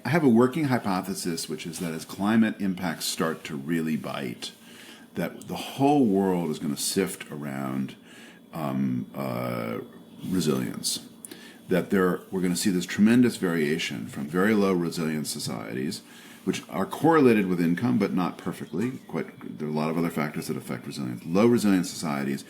I have a working hypothesis, which is that as climate impacts start to really bite, that the whole world is going to sift around resilience. That we're going to see this tremendous variation from very low resilient societies, which are correlated with income, but not perfectly. There are a lot of other factors that affect resilience. Low resilient societies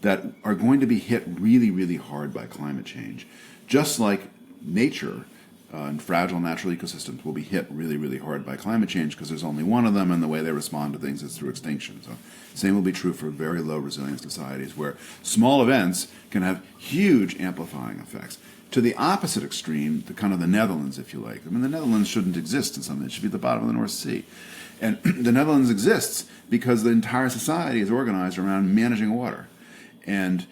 that are going to be hit really, really hard by climate change. Just like nature and fragile natural ecosystems will be hit really, really hard by climate change because there's only one of them, and the way they respond to things is through extinction. So same will be true for very low resilient societies where small events can have huge amplifying effects. To the opposite extreme, the Netherlands, if you like. I mean, the Netherlands shouldn't exist in something. It should be at the bottom of the North Sea. And the Netherlands exists because the entire society is organized around managing water. And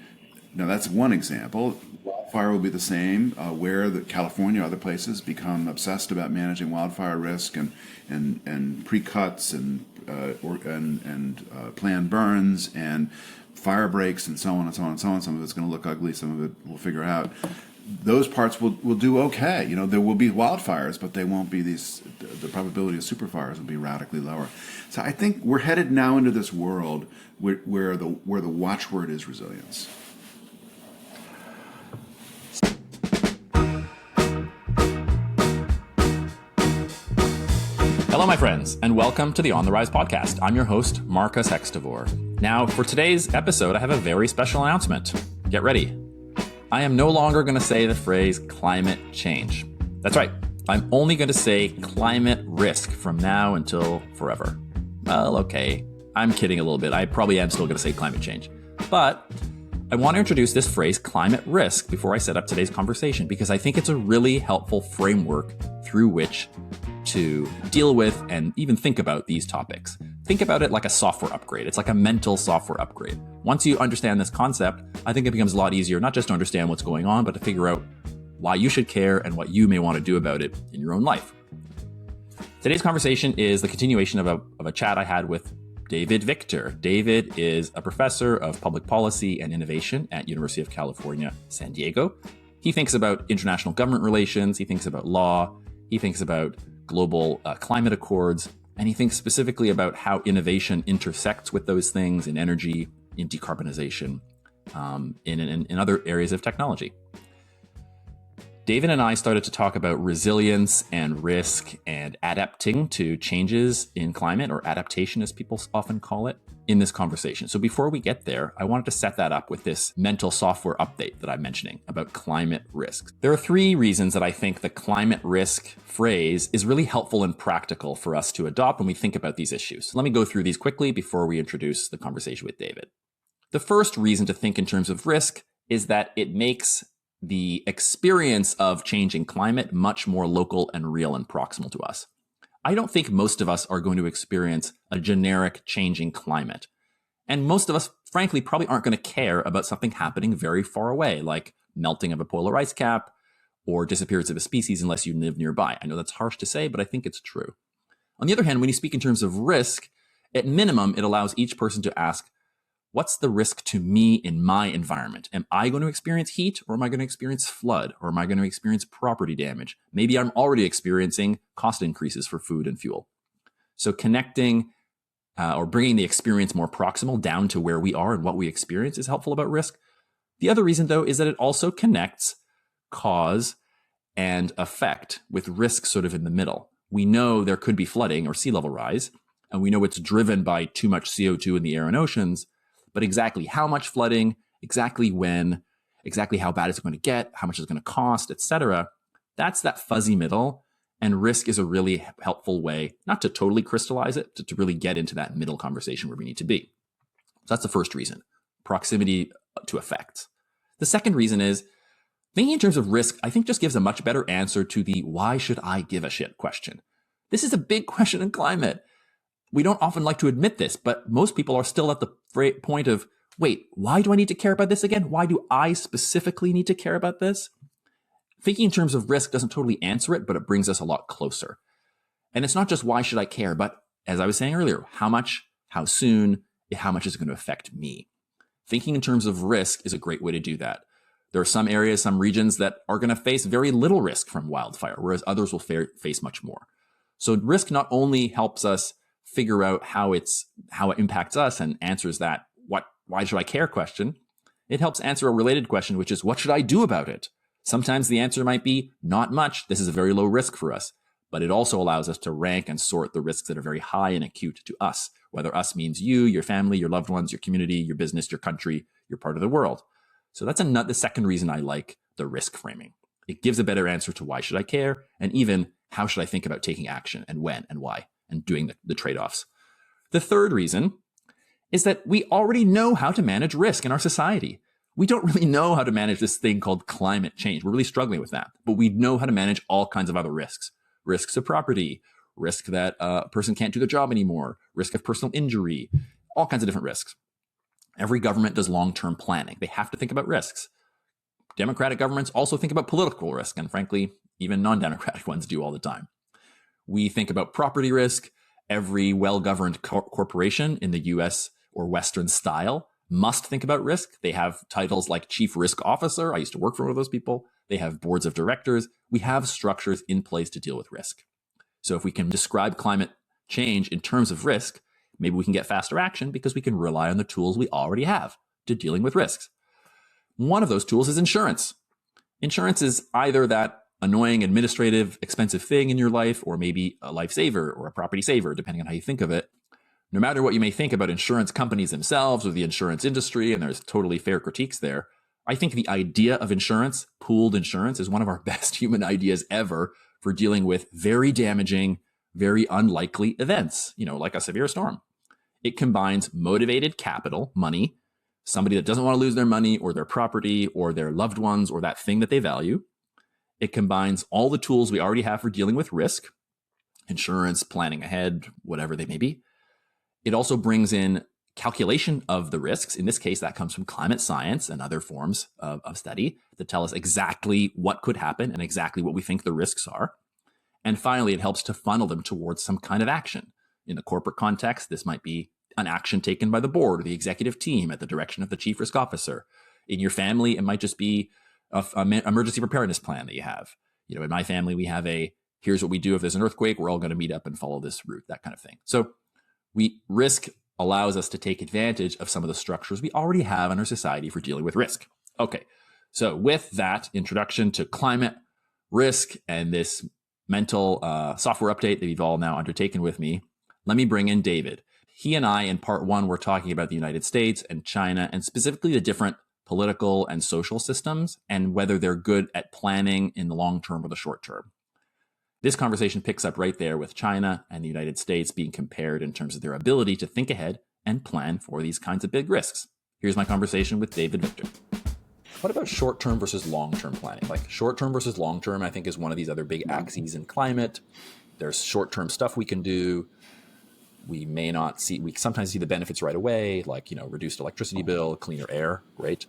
now that's one example. Wildfire will be the same, where California or other places become obsessed about managing wildfire risk and pre-cuts and planned burns and fire breaks and so on and so on and so on. Some of it's going to look ugly. Some of it we'll figure out. Those parts will do okay. You know, there will be wildfires, but they won't be the probability of superfires will be radically lower. So I think we're headed now into this world where the watchword is resilience. Hello, my friends, and welcome to the On the Rise podcast. I'm your host, Marcus Hextavor. Now, for today's episode, I have a very special announcement. Get ready. I am no longer going to say the phrase climate change. That's right. I'm only going to say climate risk from now until forever. Well, okay. I'm kidding a little bit. I probably am still going to say climate change. But I want to introduce this phrase climate risk before I set up today's conversation because I think it's a really helpful framework through which to deal with and even think about these topics. Think about it like a software upgrade. It's like a mental software upgrade. Once you understand this concept, I think it becomes a lot easier not just to understand what's going on, but to figure out why you should care and what you may want to do about it in your own life. Today's conversation is the continuation of a chat I had with David Victor. David is a professor of public policy and innovation at University of California, San Diego. He thinks about international government relations. He thinks about law. He thinks about global climate accords. And he thinks specifically about how innovation intersects with those things in energy, in decarbonization, in other areas of technology. David and I started to talk about resilience and risk and adapting to changes in climate, or adaptation as people often call it, in this conversation. So before we get there, I wanted to set that up with this mental software update that I'm mentioning about climate risks. There are three reasons that I think the climate risk phrase is really helpful and practical for us to adopt when we think about these issues. Let me go through these quickly before we introduce the conversation with David. The first reason to think in terms of risk is that it makes the experience of changing climate much more local and real and proximal to us. I don't think most of us are going to experience a generic changing climate. And most of us, frankly, probably aren't going to care about something happening very far away, like melting of a polar ice cap or disappearance of a species unless you live nearby. I know that's harsh to say, but I think it's true. On the other hand, when you speak in terms of risk, at minimum, it allows each person to ask, what's the risk to me in my environment? Am I going to experience heat, or am I going to experience flood, or am I going to experience property damage? Maybe I'm already experiencing cost increases for food and fuel. So connecting or bringing the experience more proximal down to where we are and what we experience is helpful about risk. The other reason, though, is that it also connects cause and effect with risk sort of in the middle. We know there could be flooding or sea level rise, and we know it's driven by too much CO2 in the air and oceans. But exactly how much flooding, exactly when, exactly how bad it's going to get, how much it's going to cost, etc. That's that fuzzy middle. And risk is a really helpful way, not to totally crystallize it, to really get into that middle conversation where we need to be. So that's the first reason, proximity to effects. The second reason is thinking in terms of risk, I think just gives a much better answer to the why should I give a shit question. This is a big question in climate. We don't often like to admit this, but most people are still at the point of, wait, why do I need to care about this again? Why do I specifically need to care about this? Thinking in terms of risk doesn't totally answer it, but it brings us a lot closer. And it's not just why should I care, but as I was saying earlier, how much, how soon, how much is it going to affect me? Thinking in terms of risk is a great way to do that. There are some areas, some regions that are going to face very little risk from wildfire, whereas others will face much more. So risk not only helps us figure out how it impacts us and answers that why should I care question. It helps answer a related question, which is what should I do about it? Sometimes the answer might be not much. This is a very low risk for us. But it also allows us to rank and sort the risks that are very high and acute to us, whether us means you, your family, your loved ones, your community, your business, your country, your part of the world. So that's the second reason I like the risk framing. It gives a better answer to why should I care, and even how should I think about taking action and when and why, and doing the trade-offs. The third reason is that we already know how to manage risk in our society. We don't really know how to manage this thing called climate change. We're really struggling with that, but we know how to manage all kinds of other risks. Risks of property, risk that a person can't do their job anymore, risk of personal injury, all kinds of different risks. Every government does long-term planning. They have to think about risks. Democratic governments also think about political risk, and frankly, even non-democratic ones do all the time. We think about property risk. Every well-governed corporation in the US or Western style must think about risk. They have titles like Chief Risk Officer. I used to work for one of those people. They have boards of directors. We have structures in place to deal with risk. So if we can describe climate change in terms of risk, maybe we can get faster action because we can rely on the tools we already have to dealing with risks. One of those tools is insurance. Insurance is either that annoying, administrative, expensive thing in your life, or maybe a lifesaver or a property saver, depending on how you think of it. No matter what you may think about insurance companies themselves or the insurance industry, and there's totally fair critiques there, I think the idea of insurance, pooled insurance, is one of our best human ideas ever for dealing with very damaging, very unlikely events, like a severe storm. It combines motivated capital, money, somebody that doesn't want to lose their money or their property or their loved ones or that thing that they value. It combines all the tools we already have for dealing with risk, insurance, planning ahead, whatever they may be. It also brings in calculation of the risks. In this case, that comes from climate science and other forms of study that tell us exactly what could happen and exactly what we think the risks are. And finally, it helps to funnel them towards some kind of action. In the corporate context, this might be an action taken by the board or the executive team at the direction of the chief risk officer. In your family, it might just be an emergency preparedness plan that you have. In my family, we have here's what we do if there's an earthquake. We're all going to meet up and follow this route, that kind of thing. So risk allows us to take advantage of some of the structures we already have in our society for dealing with risk. Okay, so with that introduction to climate risk and this mental software update that you've all now undertaken with me, let me bring in David. He and I, in part one, were talking about the United States and China, and specifically the different political and social systems and whether they're good at planning in the long term or the short term. This conversation picks up right there with China and the United States being compared in terms of their ability to think ahead and plan for these kinds of big risks. Here's my conversation with David Victor. What about short-term versus long-term planning? Like short-term versus long-term, I think, is one of these other big axes in climate. There's short-term stuff we can do. We sometimes see the benefits right away, like, reduced electricity bill, cleaner air, great.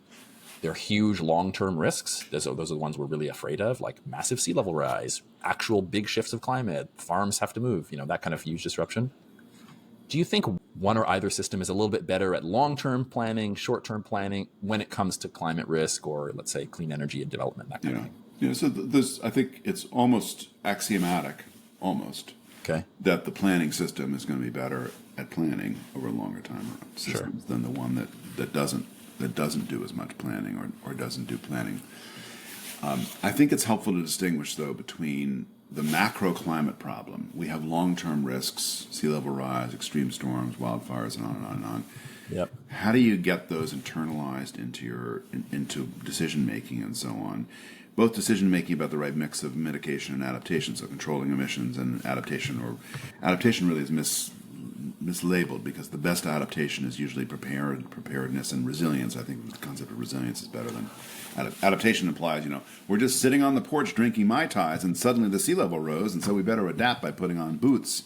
There are huge long-term risks. Those are the ones we're really afraid of, like massive sea level rise, actual big shifts of climate, farms have to move, that kind of huge disruption. Do you think one or either system is a little bit better at long-term planning, short-term planning when it comes to climate risk or, let's say, clean energy and development, that kind of thing? So I think it's almost axiomatic, that the planning system is going to be better at planning over a longer time systems than the one that doesn't do as much planning or doesn't do planning. I think it's helpful to distinguish, though, between the macro climate problem. We have long-term risks, sea level rise, extreme storms, wildfires, and on and on and on. Yep. How do you get those internalized into decision-making and so on? Both decision-making about the right mix of mitigation and adaptation, so controlling emissions and adaptation really is mislabeled because the best adaptation is usually preparedness and resilience. I think the concept of resilience is better than adaptation implies, we're just sitting on the porch drinking Mai Tais and suddenly the sea level rose and so we better adapt by putting on boots.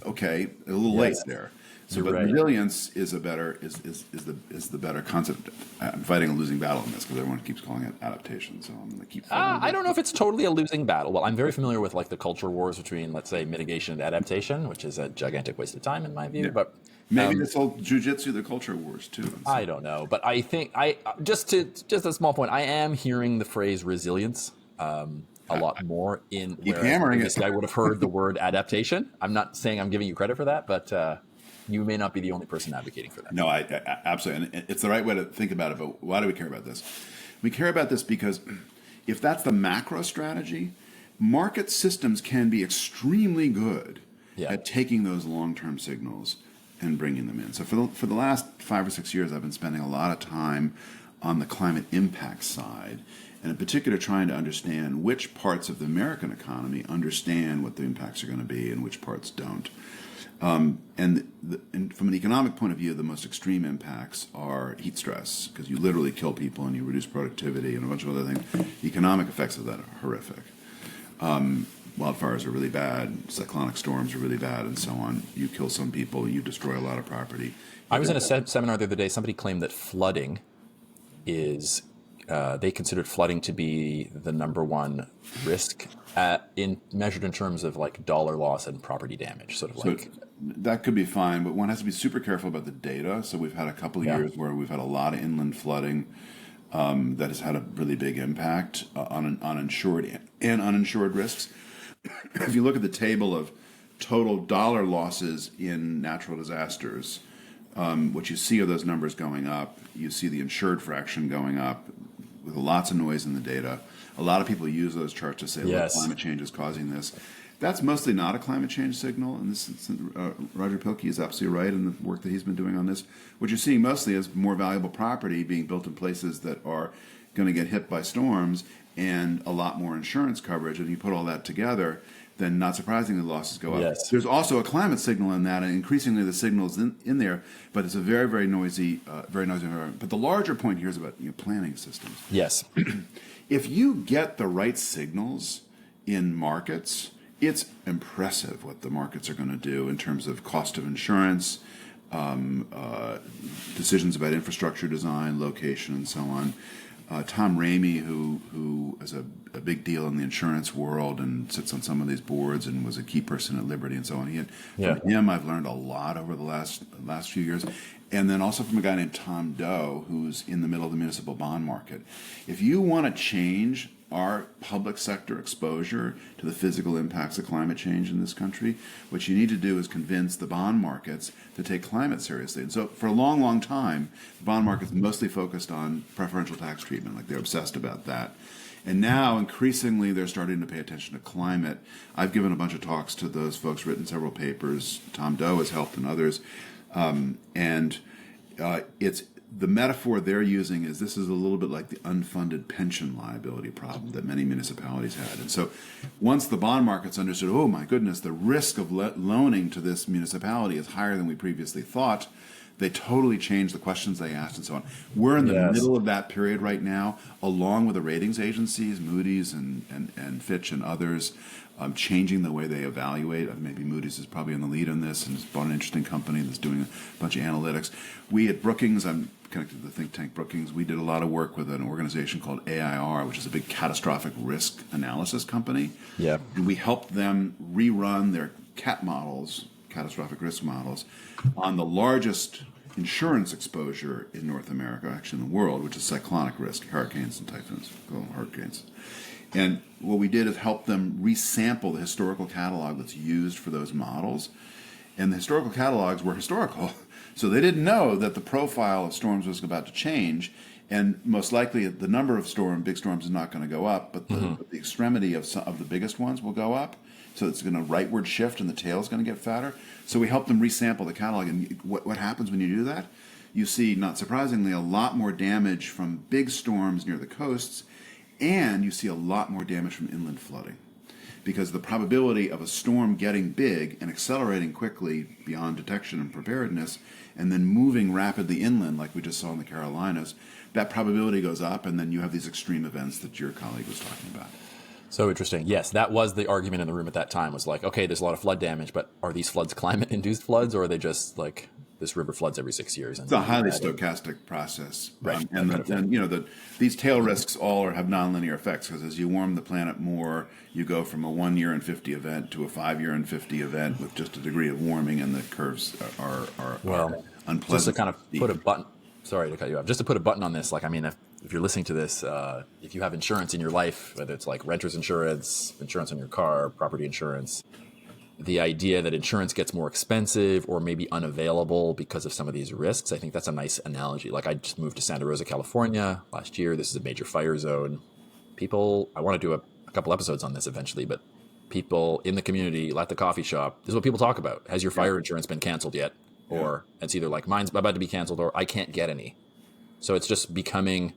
Okay, a little late there. So, but resilience is the better concept. I'm fighting a losing battle in this because everyone keeps calling it adaptation. So I'm going to keep. I don't know if it's totally a losing battle. Well, I'm very familiar with the culture wars between, let's say, mitigation and adaptation, which is a gigantic waste of time in my view. Yeah. But Maybe this whole jujitsu, the culture wars too. I don't know, but I think just a small point. I am hearing the phrase resilience a lot more in Keep where hammering previously it. I would have heard the word adaptation. I'm not saying I'm giving you credit for that, but you may not be the only person advocating for that. No, I absolutely, and it's the right way to think about it. But why do we care about this? We care about this because if that's the macro strategy, market systems can be extremely good at taking those long-term signals and bringing them in. So for the last 5 or 6 years, I've been spending a lot of time on the climate impact side, and in particular trying to understand which parts of the American economy understand what the impacts are going to be and which parts don't. And from an economic point of view, the most extreme impacts are heat stress, because you literally kill people and you reduce productivity and a bunch of other things. The economic effects of that are horrific. Wildfires are really bad, cyclonic storms are really bad, and so on. You kill some people, you destroy a lot of property. I was in a seminar the other day. Somebody claimed that flooding is, they considered flooding to be the number one risk measured in terms of like dollar loss and property damage. Sort of So like that could be fine, but one has to be super careful about the data. So we've had a couple of years where we've had a lot of inland flooding that has had a really big impact on insured and uninsured risks. If you look at the table of total dollar losses in natural disasters, what you see are those numbers going up. You see the insured fraction going up with lots of noise in the data. A lot of people use those charts to say, look, climate change is causing this. That's mostly not a climate change signal, and this Roger Pilkey is absolutely right in the work that he's been doing on this. What you're seeing mostly is more valuable property being built in places that are going to get hit by storms and a lot more insurance coverage, and you put all that together, then not surprisingly losses go up. Yes. There's also a climate signal in that, and increasingly the signal is in there, but it's a very, very noisy environment. But the larger point here is about planning systems. yes, If you get the right signals in markets, it's impressive what the markets are going to do in terms of cost of insurance, decisions about infrastructure design, location, and so on. Tom Ramey, who is a big deal in the insurance world and sits on some of these boards and was a key person at Liberty and so on. From him, I've learned a lot over the last few years. And then also from a guy named Tom Doe, who's in the middle of the municipal bond market. If you want to change our public sector exposure to the physical impacts of climate change in this country, what you need to do is convince the bond markets to take climate seriously. And so for a long, long time, the bond market's mostly focused on preferential tax treatment, like they're obsessed about that. And now, increasingly, they're starting to pay attention to climate. I've given a bunch of talks to those folks, written several papers. Tom Doe has helped, and others. It's the metaphor they're using is this is a little bit like the unfunded pension liability problem that many municipalities had. And so once the bond markets understood, oh my goodness, the risk of loaning to this municipality is higher than we previously thought, they totally changed the questions they asked and so on. We're in the middle of that period right now, along with the ratings agencies, Moody's and Fitch and others, changing the way they evaluate. Maybe Moody's is probably in the lead on this and has bought an interesting company that's doing a bunch of analytics. We at Brookings, I'm connected to the think tank Brookings, we did a lot of work with an organization called AIR, which is a big catastrophic risk analysis company. Yeah. And we helped them rerun their CAT models, catastrophic risk models, on the largest insurance exposure in North America, actually in the world, which is cyclonic risk, hurricanes and typhoons, hurricanes. And what we did is help them resample the historical catalog that's used for those models. And the historical catalogs were historical, so they didn't know that the profile of storms was about to change. And most likely the number of big storms is not going to go up, but the extremity of the biggest ones will go up. So it's going to rightward shift and the tail is going to get fatter. So we help them resample the catalog. And what happens when you do that? You see, not surprisingly, a lot more damage from big storms near the coasts, and you see a lot more damage from inland flooding. Because the probability of a storm getting big and accelerating quickly beyond detection and preparedness, and then moving rapidly inland, like we just saw in the Carolinas, that probability goes up, and then you have these extreme events that your colleague was talking about. So interesting. Yes, that was the argument in the room at that time, was like, okay, there's a lot of flood damage, but are these floods climate-induced floods, or are they just like this river floods every 6 years. And It's a highly stochastic process, Right, these tail risks all have nonlinear effects because as you warm the planet more, you go from a 1 year in 50 event to a 5 year in 50 event with just a degree of warming, and the curves are unpleasant. Just to kind of put a button, sorry to cut you off, just to put a button on this, like, I mean, if you're listening to this, if you have insurance in your life, whether it's like renter's insurance, insurance on your car, property insurance, the idea that insurance gets more expensive or maybe unavailable because of some of these risks, I think that's a nice analogy. Like, I just moved to Santa Rosa, California last year. This is a major fire zone. People, I want to do a couple episodes on this eventually, but people in the community, at the coffee shop, this is what people talk about. Has your fire insurance been canceled yet? Or it's either like, mine's about to be canceled or I can't get any. So it's just becoming,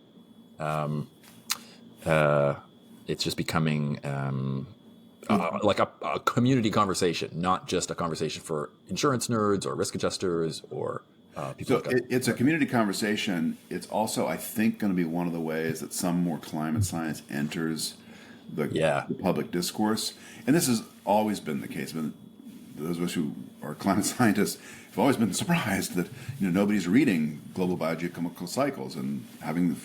like a community conversation, not just a conversation for insurance nerds or risk adjusters or people. So it's a community conversation. It's also, I think, going to be one of the ways that some more climate science enters the public discourse. And this has always been the case. But those of us who are climate scientists have always been surprised that nobody's reading global biogeochemical cycles and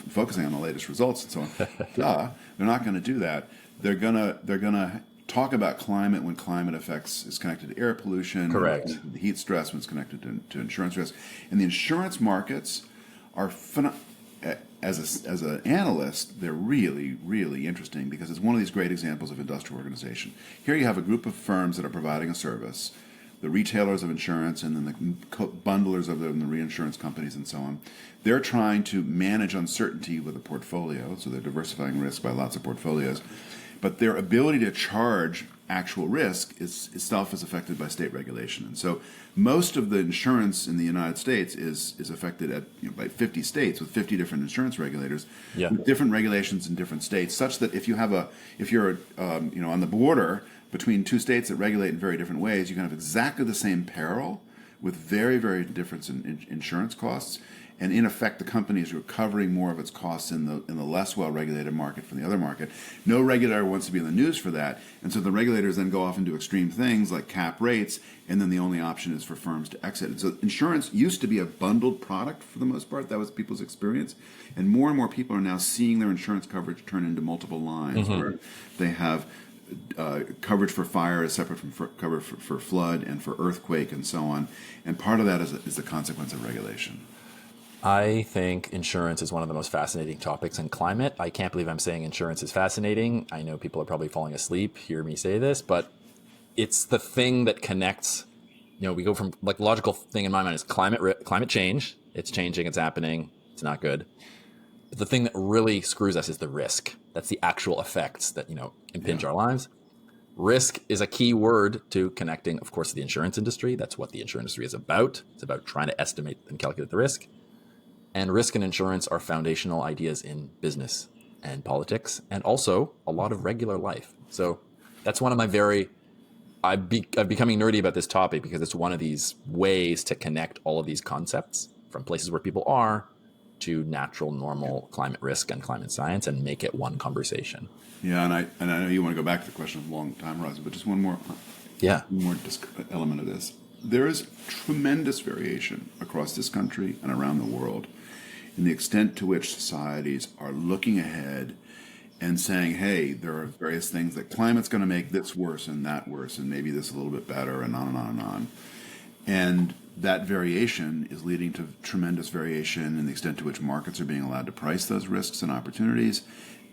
focusing on the latest results and so on. They're not going to do that. They're gonna talk about climate when climate effects is connected to air pollution, correct, the heat stress when it's connected to insurance risk, and the insurance markets are as an analyst, they're really, really interesting because it's one of these great examples of industrial organization. Here you have a group of firms that are providing a service, the retailers of insurance and then the bundlers of them, the reinsurance companies and so on. They're trying to manage uncertainty with a portfolio, so they're diversifying risk by lots of portfolios. But their ability to charge actual risk itself is affected by state regulation. And so most of the insurance in the United States is affected by 50 states with 50 different insurance regulators, with different regulations in different states, such that if you're on the border between two states that regulate in very different ways, you can have exactly the same peril with very, very different in insurance costs. And in effect, the company is recovering more of its costs in the less well-regulated market from the other market. No regulator wants to be in the news for that, and so the regulators then go off and do extreme things like cap rates, and then the only option is for firms to exit. And so insurance used to be a bundled product for the most part. That was people's experience, and more people are now seeing their insurance coverage turn into multiple lines, where they have coverage for fire is separate from coverage for flood and for earthquake and so on. And part of that is the consequence of regulation. I think insurance is one of the most fascinating topics in climate. I can't believe I'm saying insurance is fascinating. I know people are probably falling asleep, hear me say this, but it's the thing that connects. We go from, like, the logical thing in my mind is climate change. It's changing, it's happening, it's not good. But the thing that really screws us is the risk. That's the actual effects that, impinge our lives. Risk is a key word to connecting, of course, the insurance industry. That's what the insurance industry is about. It's about trying to estimate and calculate the risk. And risk and insurance are foundational ideas in business and politics, and also a lot of regular life. So that's one of my I'm becoming nerdy about this topic because it's one of these ways to connect all of these concepts from places where people are to natural, normal climate risk and climate science and make it one conversation. Yeah, and I know you want to go back to the question of long time horizon, but just one more element of this. There is tremendous variation across this country and around the world in the extent to which societies are looking ahead and saying, hey, there are various things that climate's going to make this worse and that worse, and maybe this a little bit better, and on and on and on. And that variation is leading to tremendous variation in the extent to which markets are being allowed to price those risks and opportunities,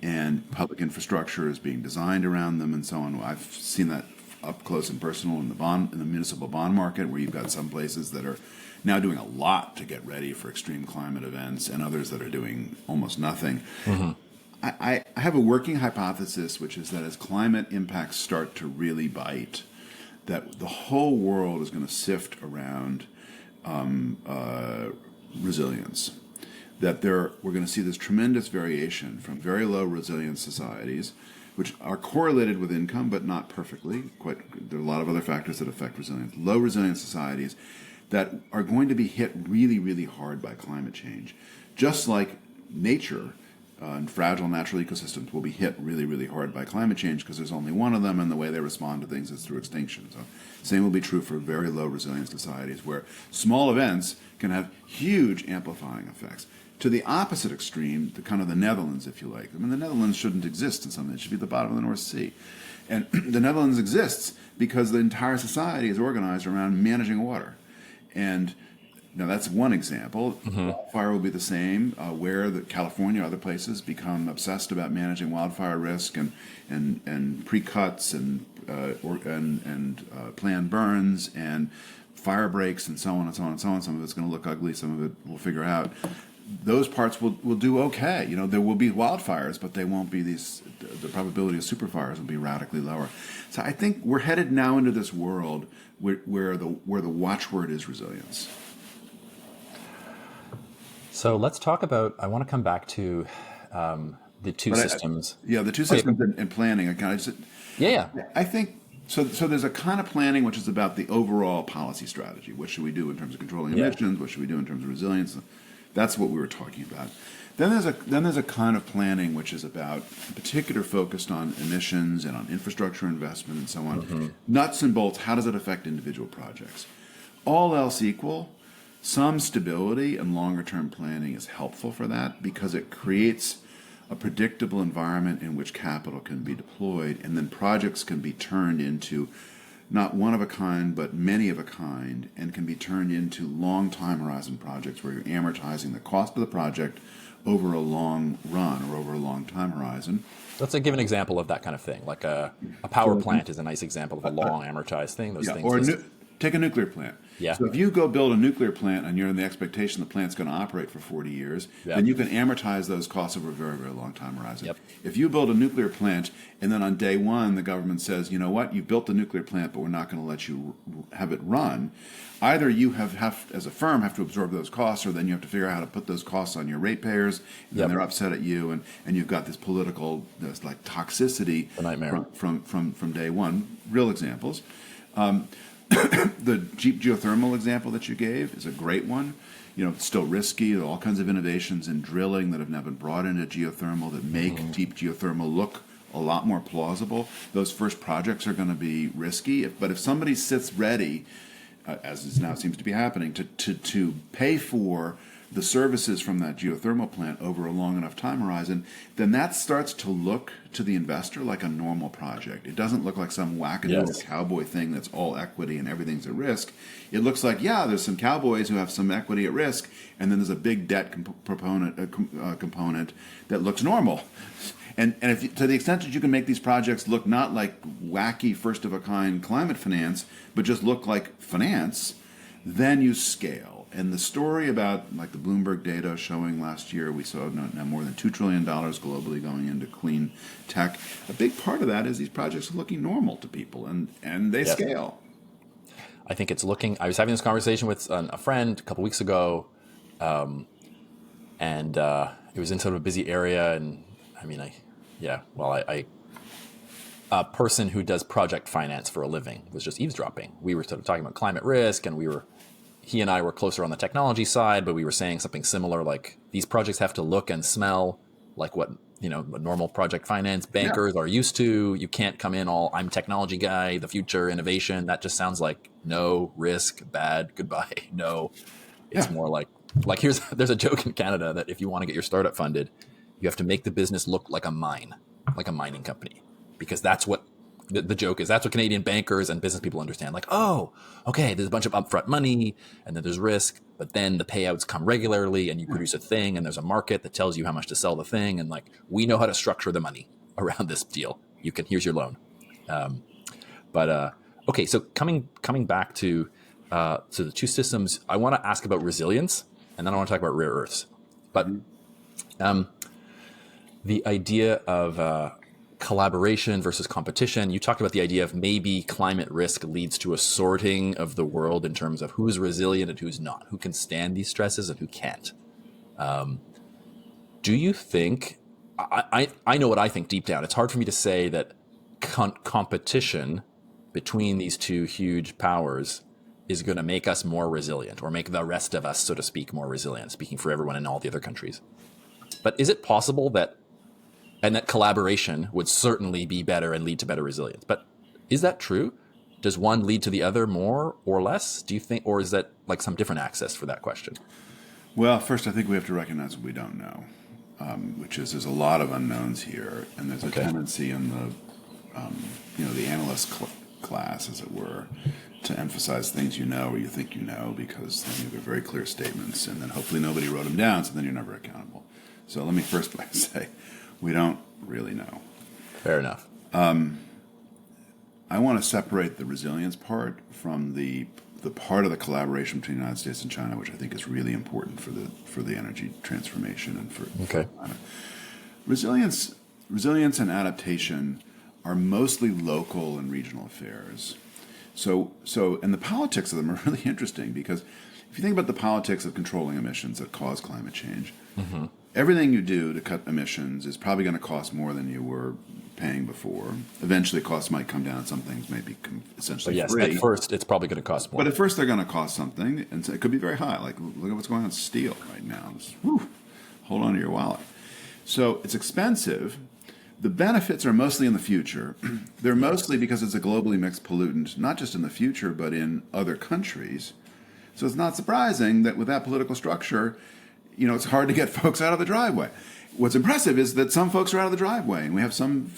and public infrastructure is being designed around them, and so on. I've seen that up close and personal in the municipal bond market, where you've got some places that are now doing a lot to get ready for extreme climate events, and others that are doing almost nothing. I have a working hypothesis, which is that as climate impacts start to really bite, that the whole world is going to sift around resilience. That we're going to see this tremendous variation from very low resilience societies, which are correlated with income, but not perfectly. There are a lot of other factors that affect resilience. Low resilience societies that are going to be hit really, really hard by climate change. Just like nature and fragile natural ecosystems will be hit really, really hard by climate change because there's only one of them, and the way they respond to things is through extinction. So, same will be true for very low resilience societies, where small events can have huge amplifying effects. To the opposite extreme, the Netherlands, if you like. I mean, the Netherlands shouldn't exist in something; it should be at the bottom of the North Sea. And the Netherlands exists because the entire society is organized around managing water. And now that's one example. Wildfire will be the same, where California, other places become obsessed about managing wildfire risk and pre-cuts and planned burns and fire breaks and so on and so on and so on. Some of it's going to look ugly. Some of it we'll figure out. Those parts will do okay. There will be wildfires, but they won't be these. The probability of superfires will be radically lower. So I think we're headed now into this world where the watchword is resilience. So let's talk about. I want to come back to the two systems. The two systems in planning. I think. So there's a kind of planning which is about the overall policy strategy. What should we do in terms of controlling emissions? What should we do in terms of resilience? That's what we were talking about. Then there's a kind of planning which is about, in particular, focused on emissions and on infrastructure investment and so on. Nuts and bolts. How does it affect individual projects? All else equal, some stability and longer term planning is helpful for that because it creates a predictable environment in which capital can be deployed, and then projects can be turned into not one of a kind, but many of a kind, and can be turned into long time horizon projects where you're amortizing the cost of the project over a long run or over a long time horizon. Let's give an example of that kind of thing. Like a power plant is a nice example of a long amortized thing. Those things. Or take a nuclear plant. Yeah. So if you go build a nuclear plant and you're in the expectation the plant's going to operate for 40 years, then you can amortize those costs over a very, very long time horizon. Yep. If you build a nuclear plant and then on day one the government says, you know what, you built the nuclear plant, but we're not going to let you have it run, either you have as a firm have to absorb those costs, or then you have to figure out how to put those costs on your ratepayers, and then they're upset at you, and you've got this political toxicity from day one. Real examples. The cheap geothermal example that you gave is a great one. It's still risky. There are all kinds of innovations in drilling that have now been brought into geothermal that make deep geothermal look a lot more plausible. Those first projects are going to be risky, but if somebody sits ready, as is now seems to be happening, to pay for the services from that geothermal plant over a long enough time horizon, then that starts to look to the investor like a normal project. It doesn't look like some wackadoodle cowboy thing that's all equity and everything's at risk. It looks like, there's some cowboys who have some equity at risk, and then there's a big debt component that looks normal. And if to the extent that you can make these projects look not like wacky first-of-a-kind climate finance, but just look like finance, then you scale. And the story about, the Bloomberg data showing last year, we saw now more than $2 trillion globally going into clean tech. A big part of that is these projects are looking normal to people, and they scale. I think it's looking. I was having this conversation with a friend a couple weeks ago, and it was in sort of a busy area, and a person who does project finance for a living was just eavesdropping. We were sort of talking about climate risk, and he and I were closer on the technology side, but we were saying something similar, like these projects have to look and smell like what normal project finance bankers are used to. You can't come in all, I'm technology guy, the future, innovation. That just sounds like no risk, bad, goodbye, no. It's more like there's a joke in Canada that if you want to get your startup funded, you have to make the business look like a mine, like a mining company, because that's what the joke is. That's what Canadian bankers and business people understand. Like, oh, okay, there's a bunch of upfront money, and then there's risk, but then the payouts come regularly, and you produce a thing, and there's a market that tells you how much to sell the thing, and we know how to structure the money around this deal. Here's your loan. Okay, so coming back to the two systems, I want to ask about resilience, and then I want to talk about rare earths. But the idea of collaboration versus competition. You talked about the idea of maybe climate risk leads to a sorting of the world in terms of who's resilient and who's not, who can stand these stresses and who can't. Do you think, I know what I think deep down. It's hard for me to say that competition between these two huge powers is going to make us more resilient or make the rest of us, so to speak, more resilient, speaking for everyone in all the other countries. But is it possible that collaboration would certainly be better and lead to better resilience? But is that true? Does one lead to the other more or less? Do you think, or is that like some different access for that question? Well, first, I think we have to recognize what we don't know, which is there's a lot of unknowns here, and there's a tendency in the analyst class, as it were, to emphasize things you know or you think you know, because then you have very clear statements, and then hopefully nobody wrote them down, so then you're never accountable. So let me first say, we don't really know. Fair enough. I want to separate the resilience part from the part of the collaboration between the United States and China, which I think is really important for the energy transformation and for resilience. Resilience and adaptation are mostly local and regional affairs. So, and the politics of them are really interesting, because if you think about the politics of controlling emissions that cause climate change, everything you do to cut emissions is probably going to cost more than you were paying before. Eventually, costs might come down. Some things may be essentially free. At first, it's probably going to cost more. But at first, they're going to cost something, and so it could be very high. Like, look at what's going on with steel right now. Hold on to your wallet. So it's expensive. The benefits are mostly in the future. They're mostly because it's a globally mixed pollutant, not just in the future, but in other countries. So it's not surprising that with that political structure, it's hard to get folks out of the driveway. What's impressive is that some folks are out of the driveway, and we have some,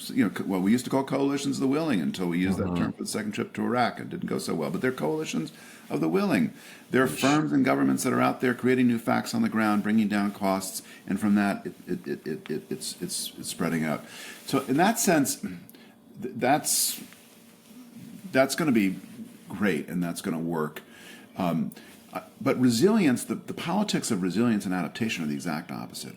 what we used to call coalitions of the willing until we used that term for the second trip to Iraq. It didn't go so well, but they're coalitions of the willing. There are firms and governments that are out there creating new facts on the ground, bringing down costs, and from that, it's spreading out. So in that sense, that's going to be great, and that's going to work. But resilience, the politics of resilience and adaptation are the exact opposite.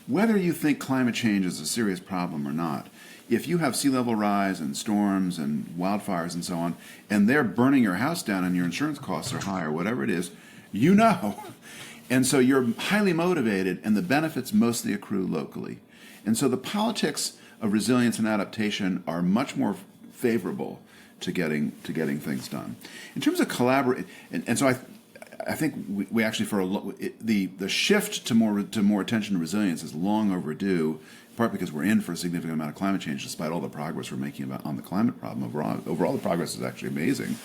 Whether you think climate change is a serious problem or not, if you have sea level rise and storms and wildfires and so on, and they're burning your house down and your insurance costs are high or whatever it is, And so you're highly motivated, and the benefits mostly accrue locally. And so the politics of resilience and adaptation are much more favorable to getting things done. In terms of collaborate, and so I think we actually the shift to more attention to resilience is long overdue. In part because we're in for a significant amount of climate change, despite all the progress we're making on the climate problem. Overall, the progress is actually amazing,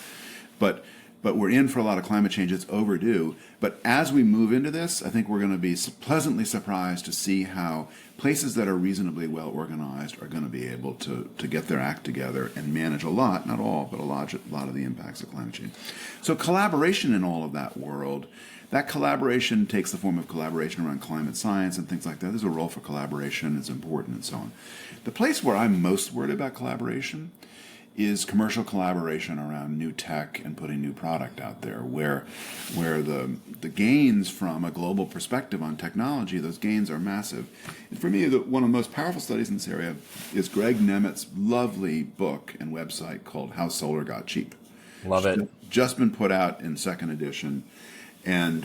but we're in for a lot of climate change. It's overdue. But as we move into this, I think we're going to be pleasantly surprised to see how places that are reasonably well organized are going to be able to get their act together and manage a lot, not all, but a lot of the impacts of climate change. So collaboration in all of that world, that collaboration takes the form of collaboration around climate science and things like that. There's a role for collaboration. It's important and so on. The place where I'm most worried about collaboration is commercial collaboration around new tech and putting new product out there, where the gains from a global perspective on technology, those gains are massive. And for me, one of the most powerful studies in this area is Greg Nemet's lovely book and website called How Solar Got Cheap. Love it. Just been put out in second edition. And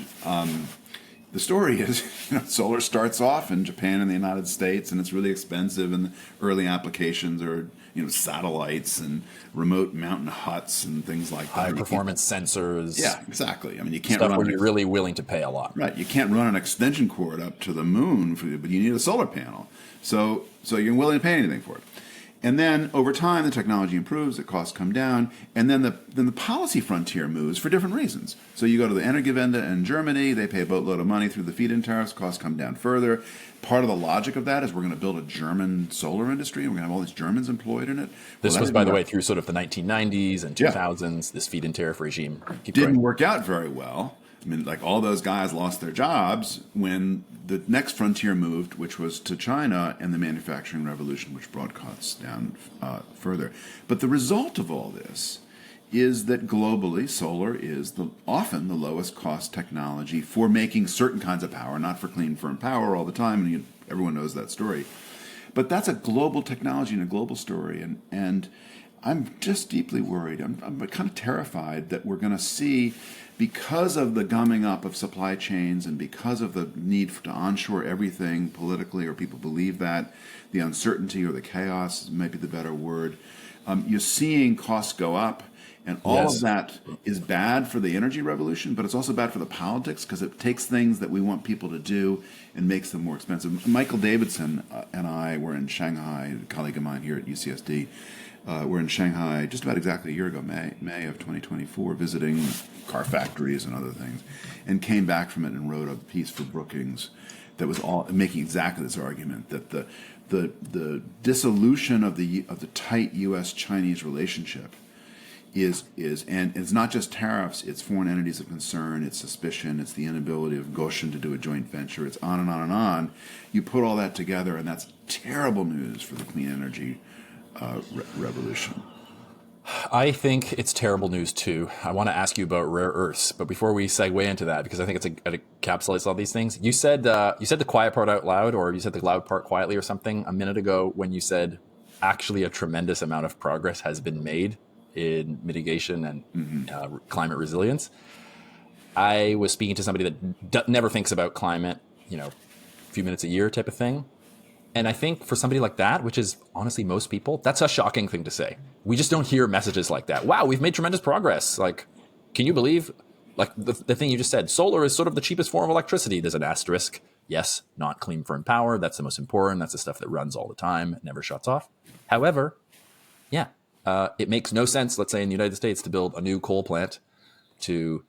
the story is, solar starts off in Japan and the United States, and it's really expensive, and the early applications are satellites and remote mountain huts and things like that. High performance sensors. Yeah, exactly. I mean, you can't stuff where you're really willing to pay a lot. Right. You can't run an extension cord up to the moon, but you need a solar panel. So you're willing to pay anything for it. And then over time, the technology improves, the costs come down, and then the policy frontier moves for different reasons. So you go to the Energiewende in Germany, they pay a boatload of money through the feed-in tariffs, costs come down further. Part of the logic of that is we're going to build a German solar industry, and we're going to have all these Germans employed in it. This was, by the way, through sort of the 1990s and 2000s, this feed-in tariff regime. Didn't work out very well. I mean, like, all those guys lost their jobs when the next frontier moved, which was to China and the manufacturing revolution, which brought costs down further. But the result of all this is that globally, solar is often the lowest cost technology for making certain kinds of power, not for clean, firm power all the time, and everyone knows that story. But that's a global technology and a global story, and I'm just deeply worried. I'm kind of terrified that we're going to see, because of the gumming up of supply chains and because of the need to onshore everything politically, or people believe that, the uncertainty or the chaos might be the better word, you're seeing costs go up, And all of that is bad for the energy revolution, but it's also bad for the politics because it takes things that we want people to do and makes them more expensive. Michael Davidson and I were in Shanghai, a colleague of mine here at UCSD. We're in Shanghai just about exactly a year ago, May of 2024, visiting car factories and other things, and came back from it and wrote a piece for Brookings that was all making exactly this argument that the dissolution of the tight U.S.-Chinese relationship is and it's not just tariffs, it's foreign entities of concern, it's suspicion, it's the inability of Goshen to do a joint venture, it's on and on and on. You put all that together, and that's terrible news for the clean energy revolution. I think it's terrible news too. I want to ask you about rare earths, but before we segue into that, because I think it encapsulates all these things, you said the quiet part out loud, or you said the loud part quietly, or something a minute ago when you said actually a tremendous amount of progress has been made in mitigation and climate resilience. I was speaking to somebody that never thinks about climate, a few minutes a year type of thing. And I think for somebody like that, which is honestly most people, that's a shocking thing to say. We just don't hear messages like that. Wow, we've made tremendous progress. Like, can you believe, like the thing you just said, solar is sort of the cheapest form of electricity. There's an asterisk. Yes, not clean firm power. That's the most important. That's the stuff that runs all the time. It never shuts off. However, it makes no sense, let's say in the United States, to build a new coal plant to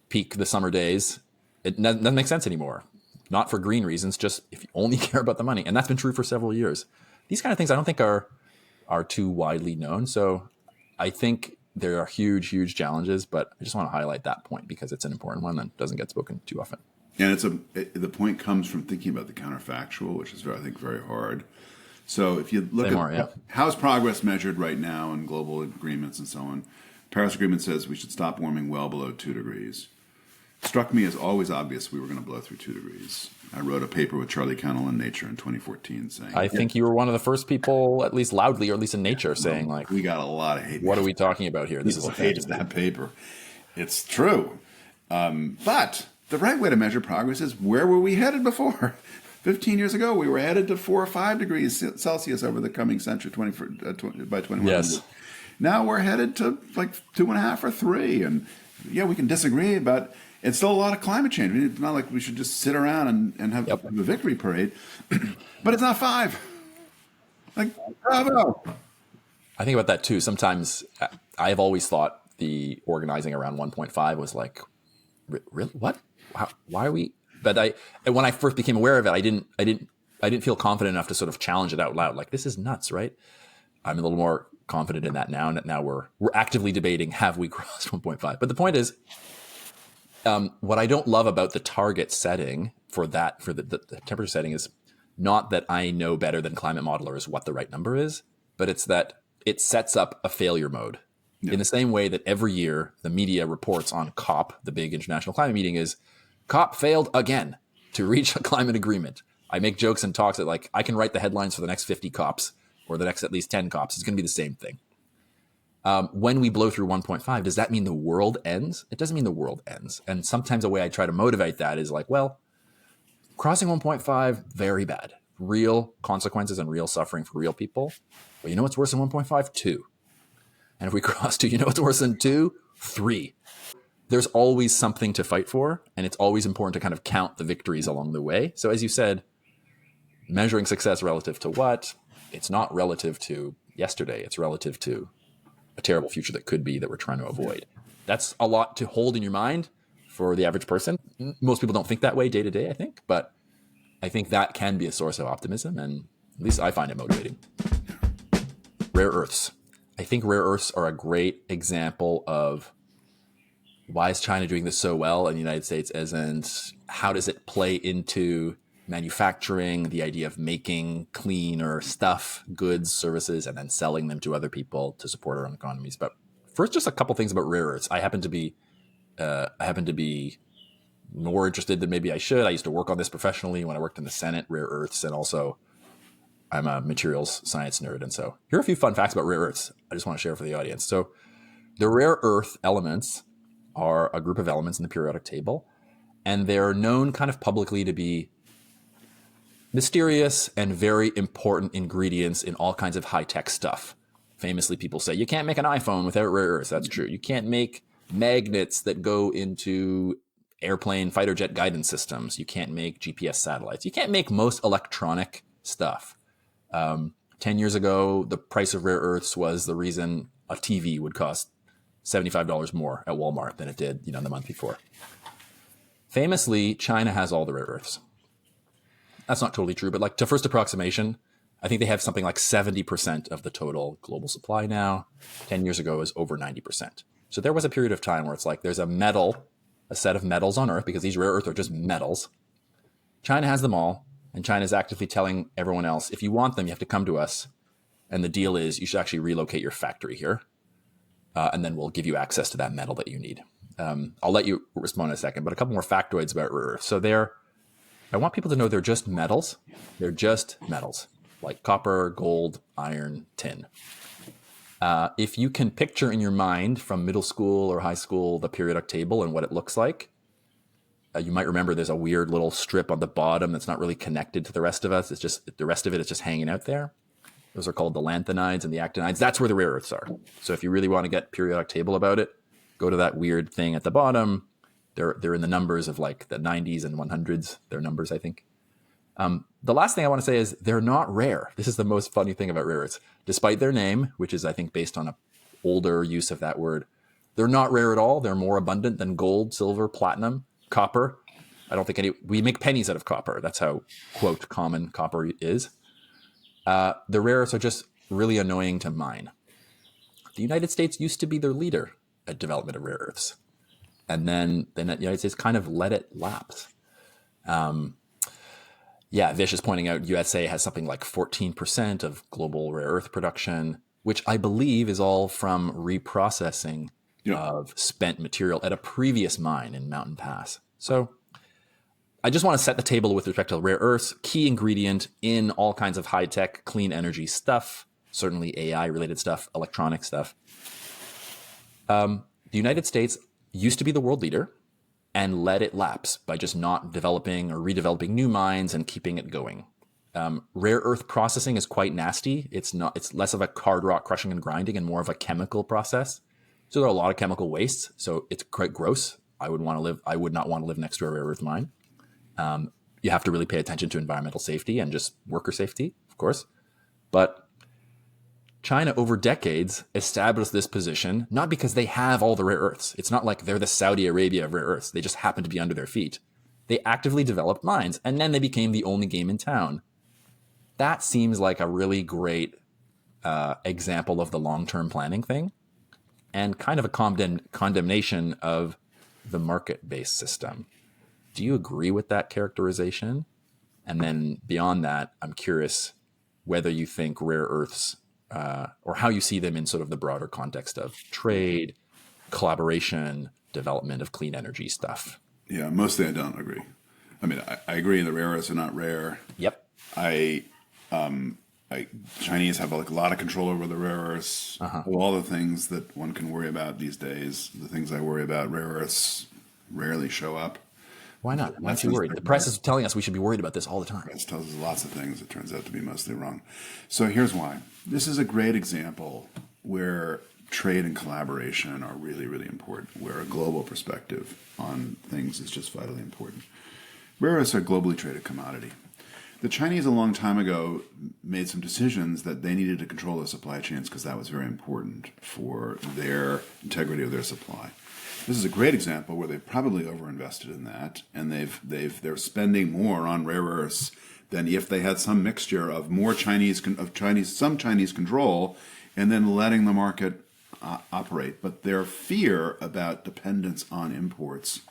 peak the summer days. It doesn't make sense anymore. Not for green reasons, just if you only care about the money. And that's been true for several years. These kind of things I don't think are too widely known. So I think there are huge, huge challenges, but I just want to highlight that point because it's an important one that doesn't get spoken too often. And the point comes from thinking about the counterfactual, which is, I think, very hard. So if you look at how's progress measured right now in global agreements and so on, Paris Agreement says we should stop warming well below 2 degrees. Struck me as always obvious we were going to blow through 2 degrees. I wrote a paper with Charlie Cannell in Nature in 2014 saying... I think you were one of the first people, at least loudly, or at least in Nature, saying like... We got a lot of hate. What are we talking about here? This is a hate of that paper. It's true. But the right way to measure progress is where were we headed before? 15 years ago, we were headed to 4 or 5 degrees Celsius over the coming century, by 2100. Yes. Now we're headed to like 2.5 or 3. And yeah, we can disagree, but it's still a lot of climate change. It's not like we should just sit around and have a victory parade. But it's not 5. Like, bravo. I think about that too. Sometimes I've always thought the organizing around 1.5 was like, really? What? Why are we... But when I first became aware of it, I didn't feel confident enough to sort of challenge it out loud. Like, this is nuts, right? I'm a little more confident in that now. And now we're actively debating, have we crossed 1.5? But the point is, what I don't love about the target setting for the temperature setting is not that I know better than climate modelers what the right number is, but it's that it sets up a failure mode. Yeah. In the same way that every year the media reports on COP, the big international climate meeting, is COP failed again to reach a climate agreement. I make jokes and talks that like I can write the headlines for the next 50 COPs or the next at least 10 COPs. It's going to be the same thing. When we blow through 1.5, does that mean the world ends? It doesn't mean the world ends. And sometimes a way I try to motivate that is like, well, crossing 1.5, very bad. Real consequences and real suffering for real people. But you know what's worse than 1.5? 2. And if we cross 2, you know what's worse than 2? 3. There's always something to fight for, and it's always important to kind of count the victories along the way. So as you said, measuring success relative to what? It's not relative to yesterday. It's relative to a terrible future that could be that we're trying to avoid. That's a lot to hold in your mind for the average person. Most people don't think that way day to day, I think, but I think that can be a source of optimism, and at least I find it motivating. Rare earths. I think rare earths are a great example of why is China doing this so well and the United States isn't? How does it play into manufacturing, the idea of making cleaner stuff, goods, services, and then selling them to other people to support our own economies? But first, just a couple things about rare earths. I happen to be more interested than maybe I should. I used to work on this professionally when I worked in the Senate, rare earths, and also I'm a materials science nerd. And so here are a few fun facts about rare earths I just want to share for the audience. So the rare earth elements are a group of elements in the periodic table, and they're known kind of publicly to be mysterious and very important ingredients in all kinds of high-tech stuff. famously people say, you can't make an iPhone without rare earths. That's true. You can't make magnets that go into airplane fighter jet guidance systems. You can't make GPS satellites. You can't make most electronic stuff. 10 years ago, the price of rare earths was the reason a TV would cost $75 more at Walmart than it did, the month before. Famously, China has all the rare earths. That's not totally true, but like to first approximation, I think they have something like 70% of the total global supply now. 10 years ago, it was over 90%. So there was a period of time where it's like there's a set of metals on Earth, because these rare earths are just metals. China has them all, and China is actively telling everyone else, if you want them, you have to come to us. And the deal is you should actually relocate your factory here, and then we'll give you access to that metal that you need. I'll let you respond in a second, but a couple more factoids about rare earths. So I want people to know they're just metals. They're just metals, like copper, gold, iron, tin. If you can picture in your mind from middle school or high school the periodic table and what it looks like, you might remember there's a weird little strip on the bottom that's not really connected to the rest of us. It's just the rest of it is just hanging out there. Those are called the lanthanides and the actinides. That's where the rare earths are. So if you really want to get periodic table about it, go to that weird thing at the bottom. They're in the numbers of like the 90s and 100s. They're numbers, I think. The last thing I want to say is they're not rare. This is the most funny thing about rare earths. Despite their name, which is, I think, based on an older use of that word, they're not rare at all. They're more abundant than gold, silver, platinum, copper. I don't think we make pennies out of copper. That's how, quote, common copper is. The rare earths are just really annoying to mine. The United States used to be their leader at development of rare earths. And then the United States kind of let it lapse. Vish is pointing out USA has something like 14% of global rare earth production, which I believe is all from reprocessing of spent material at a previous mine in Mountain Pass. So I just want to set the table with respect to rare earths, key ingredient in all kinds of high-tech, clean energy stuff, certainly AI-related stuff, electronic stuff. The United States used to be the world leader and let it lapse by just not developing or redeveloping new mines and keeping it going. Rare earth processing is quite nasty. It's less of a hard rock crushing and grinding and more of a chemical process. So there are a lot of chemical wastes. So it's quite gross. I would not want to live next to a rare earth mine. You have to really pay attention to environmental safety and just worker safety, of course. But China, over decades, established this position, not because they have all the rare earths. It's not like they're the Saudi Arabia of rare earths. They just happen to be under their feet. They actively developed mines, and then they became the only game in town. That seems like a really great example of the long-term planning thing, and kind of a condemnation of the market-based system. Do you agree with that characterization? And then beyond that, I'm curious whether you think rare earths or how you see them in sort of the broader context of trade, collaboration, development of clean energy stuff. Yeah, mostly I don't agree. I mean, I agree the rare earths are not rare. Yep. Chinese have like a lot of control over the rare earths. All the things that one can worry about these days, the things I worry about, rare earths rarely show up. Why not? Why aren't you worried? The press is telling us we should be worried about this all the time. The press tells us lots of things. It turns out to be mostly wrong. So here's why. This is a great example where trade and collaboration are really, really important, where a global perspective on things is just vitally important. Rare earths are a globally traded commodity. The Chinese a long time ago made some decisions that they needed to control their supply chains because that was very important for their integrity of their supply. This is a great example where they've probably overinvested in that, and they're spending more on rare earths than if they had some mixture of some Chinese control, and then letting the market operate. But their fear about dependence on imports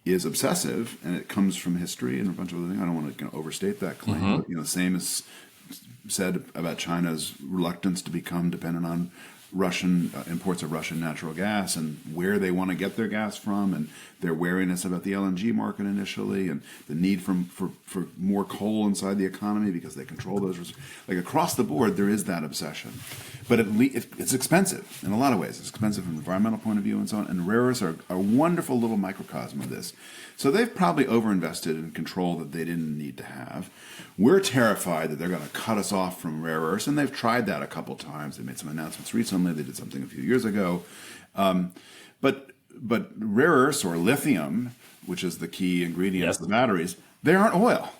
is obsessive, and it comes from history and a bunch of other things. I don't want to overstate that claim. But, same is said about China's reluctance to become dependent on Russian imports of Russian natural gas and where they want to get their gas from, and their wariness about the LNG market initially, and the need for more coal inside the economy because they control those. Like across the board, there is that obsession. But it's expensive in a lot of ways. It's expensive from an environmental point of view and so on. And rare earths are a wonderful little microcosm of this. So they've probably overinvested in control that they didn't need to have. We're terrified that they're going to cut us off from rare earths, and they've tried that a couple times. They made some announcements recently. They did something a few years ago. But rare earths, or lithium, which is the key ingredient of the batteries, they aren't oil.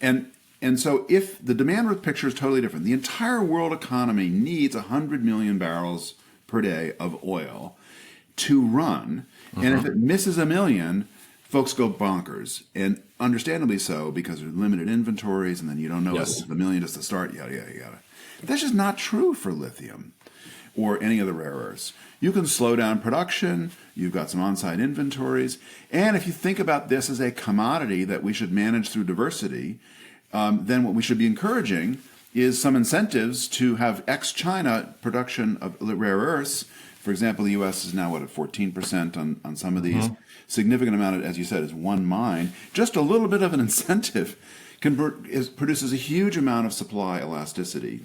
And so if the demand picture is totally different, the entire world economy needs 100 million barrels per day of oil to run. And if it misses a million, folks go bonkers, and understandably so, because there's limited inventories, and then you don't know if the million is to start, yada, yada, yada. But that's just not true for lithium or any of the rare earths. You can slow down production, you've got some on-site inventories, and if you think about this as a commodity that we should manage through diversity, then what we should be encouraging is some incentives to have ex-China production of rare earths. For example, the U.S. is now, at 14% on some of these. Significant amount, as you said, is one mine. Just a little bit of an incentive produces a huge amount of supply elasticity,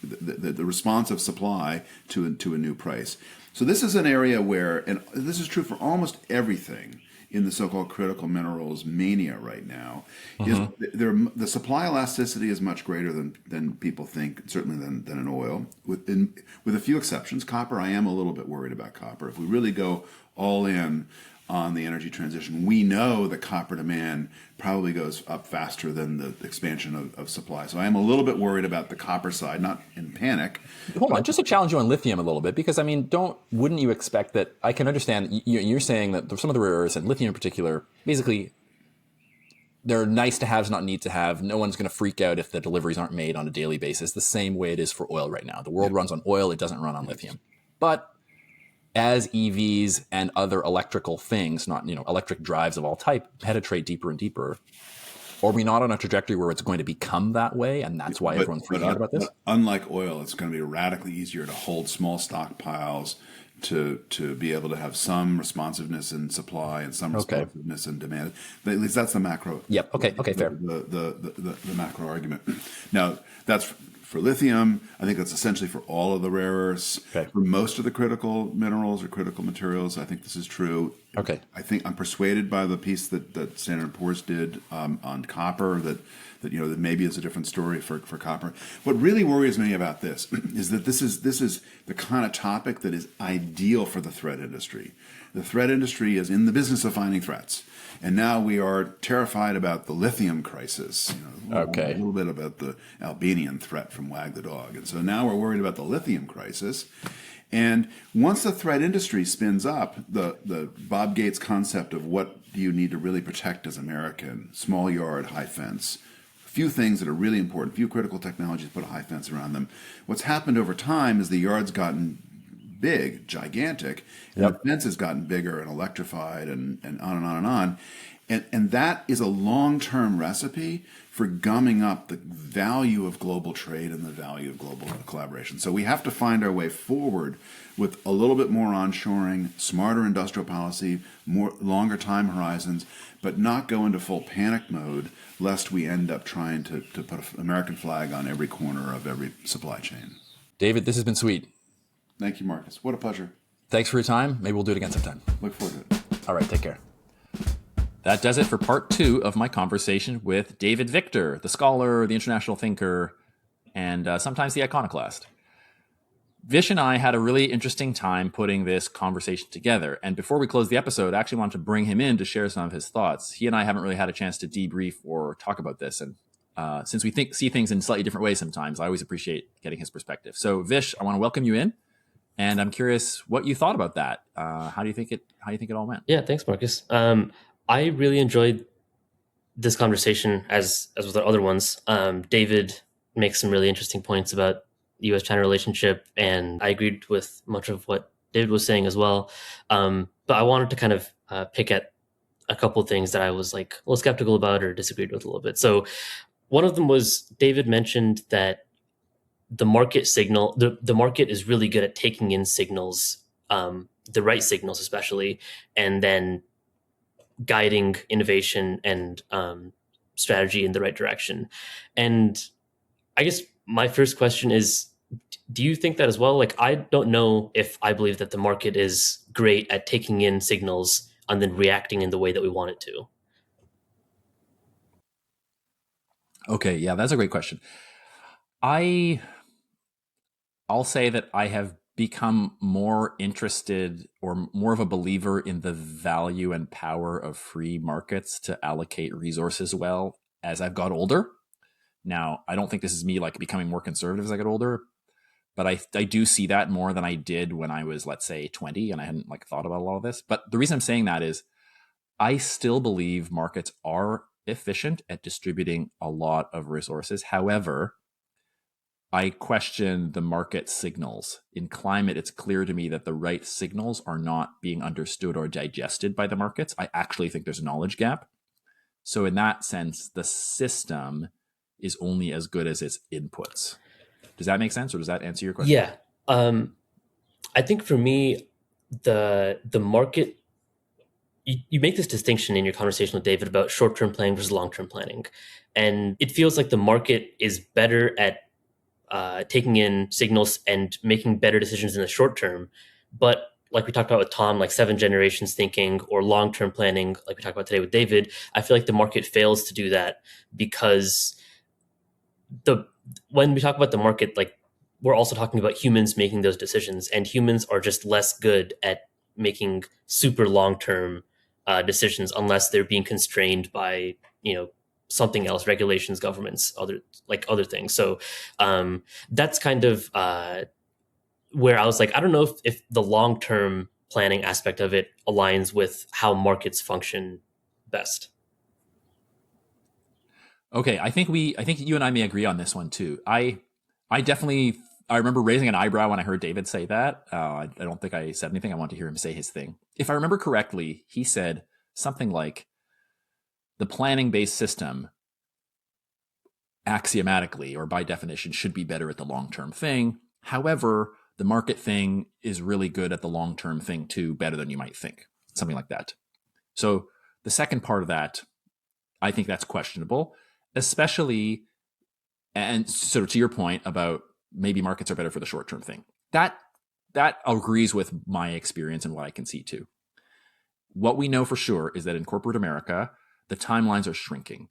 the response of supply to a new price. So this is an area where, and this is true for almost everything in the so-called critical minerals mania right now, is the supply elasticity is much greater than people think, certainly than in oil, with a few exceptions. Copper, I am a little bit worried about copper. If we really go all in on the energy transition, we know that copper demand probably goes up faster than the expansion of supply. So I am a little bit worried about the copper side, not in panic. Hold on, just to challenge you on lithium a little bit, because I mean, wouldn't you expect that? I can understand you're saying that some of the rare earths, and lithium in particular, basically they're nice to haves, not need to have. No one's going to freak out if the deliveries aren't made on a daily basis, the same way it is for oil right now. The world runs on oil, it doesn't run on lithium. But as EVs and other electrical things, not electric drives of all type, penetrate deeper and deeper, are we not on a trajectory where it's going to become that way, and that's why everyone's freaking out about this? But unlike oil, it's going to be radically easier to hold small stockpiles, to be able to have some responsiveness in supply and some responsiveness in demand. But at least that's the macro. Yep. Okay. Fair. The macro argument. Now that's for lithium. I think that's essentially for all of the rare earths. Okay. For most of the critical minerals or critical materials, I think this is true. Okay. I think I'm persuaded by the piece that Standard & Poor's did on copper that maybe is a different story for copper. What really worries me about this is that this is the kind of topic that is ideal for the threat industry. The threat industry is in the business of finding threats. And now we are terrified about the lithium crisis, a little bit about the Albanian threat from Wag the Dog. And so now we're worried about the lithium crisis. And once the threat industry spins up, the Bob Gates concept of what do you need to really protect as American, small yard, high fence, few things that are really important, few critical technologies, put a high fence around them. What's happened over time is the yard's gotten big, gigantic, and the fence has gotten bigger and electrified and on and on and on. And that is a long-term recipe for gumming up the value of global trade and the value of global collaboration. So we have to find our way forward with a little bit more onshoring, smarter industrial policy, more longer time horizons, but not go into full panic mode lest we end up trying to put an American flag on every corner of every supply chain. David, this has been sweet. Thank you, Marcus. What a pleasure. Thanks for your time. Maybe we'll do it again sometime. Look forward to it. All right, take care. That does it for part 2 of my conversation with David Victor, the scholar, the international thinker, and sometimes the iconoclast. Vish and I had a really interesting time putting this conversation together. And before we close the episode, I actually wanted to bring him in to share some of his thoughts. He and I haven't really had a chance to debrief or talk about this. And since we see things in slightly different ways sometimes, I always appreciate getting his perspective. So Vish, I want to welcome you in. And I'm curious what you thought about that. How do you think it all went? Yeah, thanks, Marcus. I really enjoyed this conversation as with the other ones. David makes some really interesting points about the U.S.-China relationship, and I agreed with much of what David was saying as well. But I wanted to kind of pick at a couple of things that I was like a little skeptical about or disagreed with a little bit. So one of them was David mentioned that the market signal, the market is really good at taking in signals, the right signals especially, and then guiding innovation and strategy in the right direction. And I guess my first question is, do you think that as well? Like, I don't know if I believe that the market is great at taking in signals and then reacting in the way that we want it to. Okay, yeah, that's a great question. I'll say that I have become more interested or more of a believer in the value and power of free markets to allocate resources well as I've got older. Now, I don't think this is me like becoming more conservative as I get older, but I do see that more than I did when I was, let's say, 20 and I hadn't like thought about a lot of this. But the reason I'm saying that is I still believe markets are efficient at distributing a lot of resources. However, I question the market signals. In climate, it's clear to me that the right signals are not being understood or digested by the markets. I actually think there's a knowledge gap. So in that sense, the system is only as good as its inputs. Does that make sense, or does that answer your question? Yeah. I think for me, the market, you make this distinction in your conversation with David about short-term planning versus long-term planning. And it feels like the market is better at taking in signals and making better decisions in the short term. But like we talked about with Tom, like 7 generations thinking or long-term planning, like we talked about today with David, I feel like the market fails to do that because when we talk about the market, like we're also talking about humans making those decisions, and humans are just less good at making super long-term decisions unless they're being constrained by, something else, regulations, governments, other things. So that's kind of where I was like, I don't know if the long-term planning aspect of it aligns with how markets function best. Okay, I think you and I may agree on this one too. I remember raising an eyebrow when I heard David say that. I don't think I said anything. I want to hear him say his thing. If I remember correctly, he said something like, the planning-based system axiomatically or by definition should be better at the long-term thing. However, the market thing is really good at the long-term thing too, better than you might think. Something like that. So the second part of that, I think that's questionable, especially, and sort of to your point about maybe markets are better for the short-term thing. That agrees with my experience and what I can see too. What we know for sure is that in corporate America, the timelines are shrinking.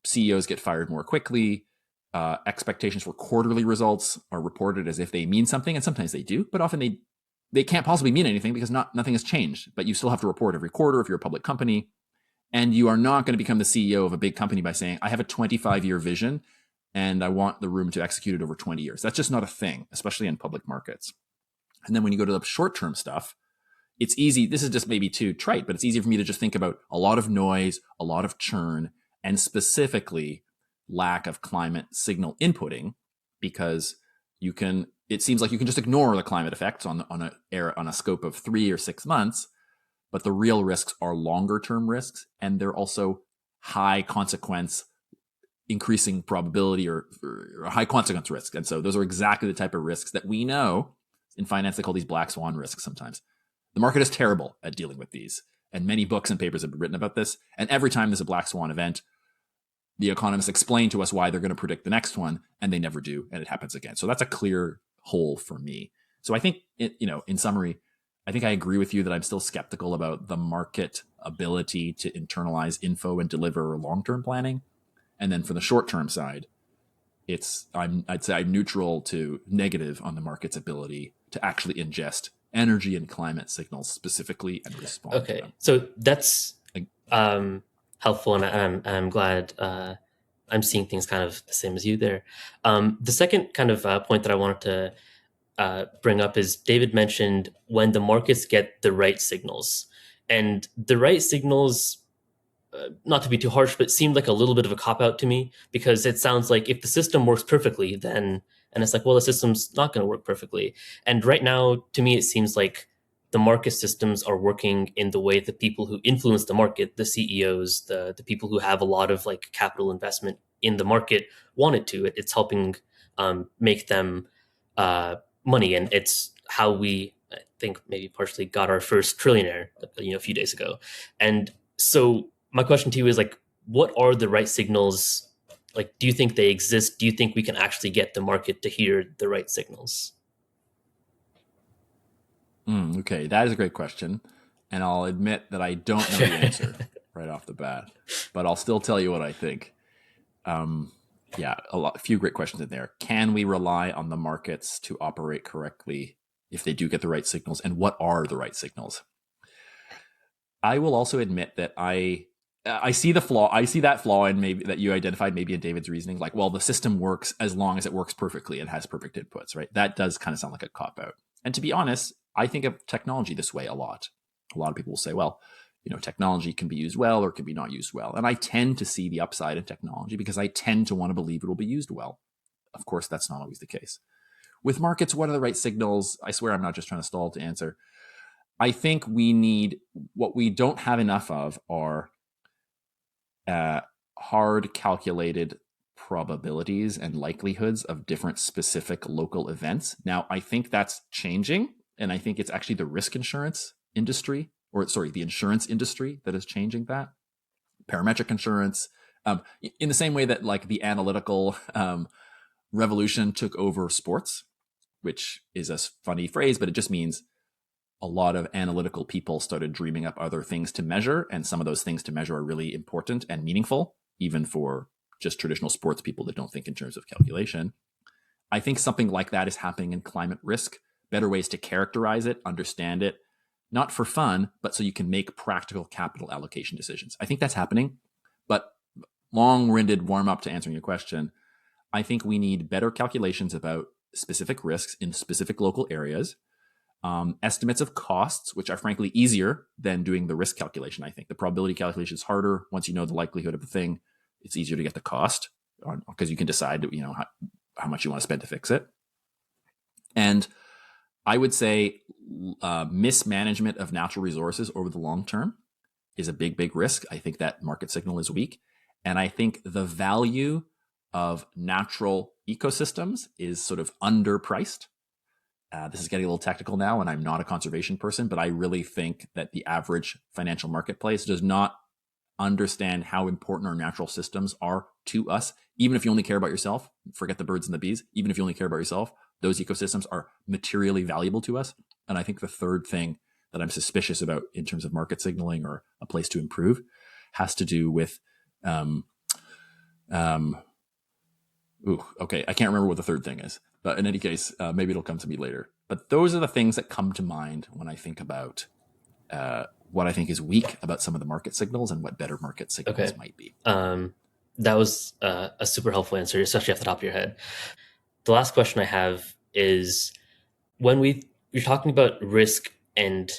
CEOs get fired more quickly. Expectations for quarterly results are reported as if they mean something, and sometimes they do, but often they can't possibly mean anything because nothing has changed. But you still have to report every quarter if you're a public company, and you are not going to become the CEO of a big company by saying, I have a 25-year vision and I want the room to execute it over 20 years. That's just not a thing, especially in public markets. And then when you go to the short-term stuff, it's easy. This is just maybe too trite, but it's easy for me to just think about a lot of noise, a lot of churn, and specifically lack of climate signal inputting, because it seems like you can just ignore the climate effects on a scope of 3 or 6 months, but the real risks are longer term risks, and they're also high consequence, increasing probability or high consequence risk. And so those are exactly the type of risks that we know in finance they call these black swan risks sometimes. The market is terrible at dealing with these, and many books and papers have been written about this. And every time there's a black swan event, the economists explain to us why they're going to predict the next one, and they never do, and it happens again. So that's a clear hole for me. So I think, in summary, I think I agree with you that I'm still skeptical about the market ability to internalize info and deliver long-term planning. And then for the short-term side, I'd say I'm neutral to negative on the market's ability to actually ingest energy and climate signals specifically and respond to them. So that's helpful, and I'm glad I'm seeing things kind of the same as you there. The second kind of point that I wanted to bring up is David mentioned when the markets get the right signals. And the right signals, not to be too harsh, but seemed like a little bit of a cop-out to me, because it sounds like if the system works perfectly, then, and it's like, well, the system's not going to work perfectly. And right now, to me, it seems like the market systems are working in the way the people who influence the market, the CEOs, the people who have a lot of like capital investment in the market want it to. It's helping make them money. And it's how we, I think, maybe partially got our first trillionaire, a few days ago. And so my question to you is like, what are the right signals? Like, do you think they exist? Do you think we can actually get the market to hear the right signals? Okay, that is a great question. And I'll admit that I don't know the answer right off the bat, but I'll still tell you what I think. Yeah, a few great questions in there. Can we rely on the markets to operate correctly if they do get the right signals? And what are the right signals? I will also admit that I see the flaw. I see that flaw in maybe that you identified maybe in David's reasoning, like, well, the system works as long as it works perfectly and has perfect inputs, right? That does kind of sound like a cop out. And to be honest, I think of technology this way a lot. A lot of people will say, well, technology can be used well or can be not used well. And I tend to see the upside in technology because I tend to want to believe it will be used well. Of course, that's not always the case. With markets, what are the right signals? I swear I'm not just trying to stall to answer. I think what we don't have enough of are hard calculated probabilities and likelihoods of different specific local events. Now, I think that's changing. And I think it's actually the risk insurance industry, the insurance industry that is changing that. Parametric insurance, in the same way that like the analytical revolution took over sports, which is a funny phrase, but it just means a lot of analytical people started dreaming up other things to measure. And some of those things to measure are really important and meaningful, even for just traditional sports people that don't think in terms of calculation. I think something like that is happening in climate risk. Better ways to characterize it, understand it, not for fun, but so you can make practical capital allocation decisions. I think that's happening, but long-winded warm-up to answering your question. I think we need better calculations about specific risks in specific local areas, estimates of costs, which are frankly easier than doing the risk calculation. I think the probability calculation is harder. Once you know the likelihood of the thing, it's easier to get the cost because you can decide, how much you want to spend to fix it. And I would say mismanagement of natural resources over the long term is a big, big risk. I think that market signal is weak. And I think the value of natural ecosystems is sort of underpriced. This is getting a little technical now, and I'm not a conservation person, but I really think that the average financial marketplace does not understand how important our natural systems are to us. Even if you only care about yourself, forget the birds and the bees, even if you only care about yourself, those ecosystems are materially valuable to us. And I think the third thing that I'm suspicious about in terms of market signaling or a place to improve has to do with, I can't remember what the third thing is, but in any case, maybe it'll come to me later. But those are the things that come to mind when I think about what I think is weak about some of the market signals and what better market signals might be. That was a super helpful answer, especially off the top of your head. The last question I have is when you're talking about risk and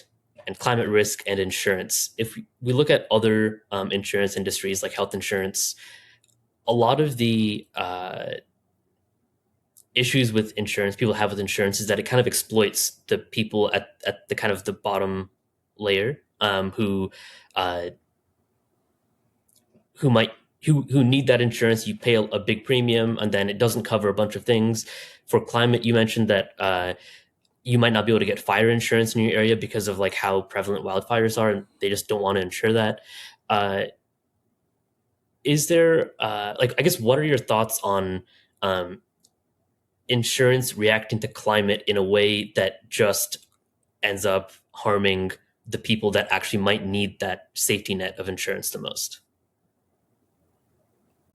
climate risk and insurance. If we look at other insurance industries like health insurance, a lot of the issues with insurance people have with insurance is that it kind of exploits the people at the kind of the bottom layer who need that insurance. You pay a big premium and then it doesn't cover a bunch of things. For climate, you mentioned that you might not be able to get fire insurance in your area because of like how prevalent wildfires are, and they just don't want to insure that. Is there I guess, what are your thoughts on insurance reacting to climate in a way that just ends up harming the people that actually might need that safety net of insurance the most?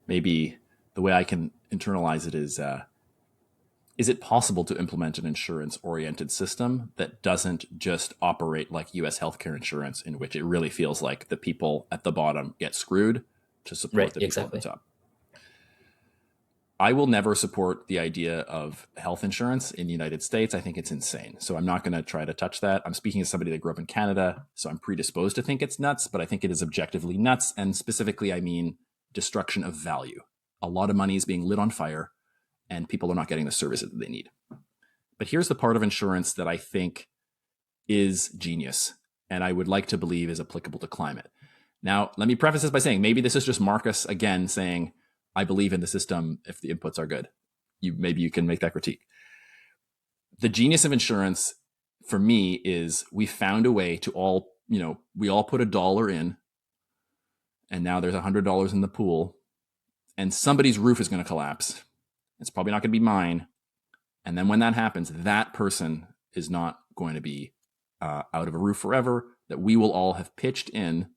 Maybe the way I can internalize it is it possible to implement an insurance-oriented system that doesn't just operate like U.S. healthcare insurance, in which it really feels like the people at the bottom get screwed to support the people at the top? I will never support the idea of health insurance in the United States. I think it's insane. So I'm not going to try to touch that. I'm speaking as somebody that grew up in Canada, so I'm predisposed to think it's nuts, but I think it is objectively nuts. And specifically, I mean destruction of value. A lot of money is being lit on fire, and people are not getting the services that they need. But here's the part of insurance that I think is genius, and I would like to believe is applicable to climate. Now, let me preface this by saying maybe this is just Marcus again saying, I believe in the system if the inputs are good. maybe you can make that critique. The genius of insurance for me is we found a way to all, we all put $1 in, and now there's $100 in the pool, and somebody's roof is going to collapse. It's probably not going to be mine. And then when that happens, that person is not going to be out of a roof forever, that we will all have pitched in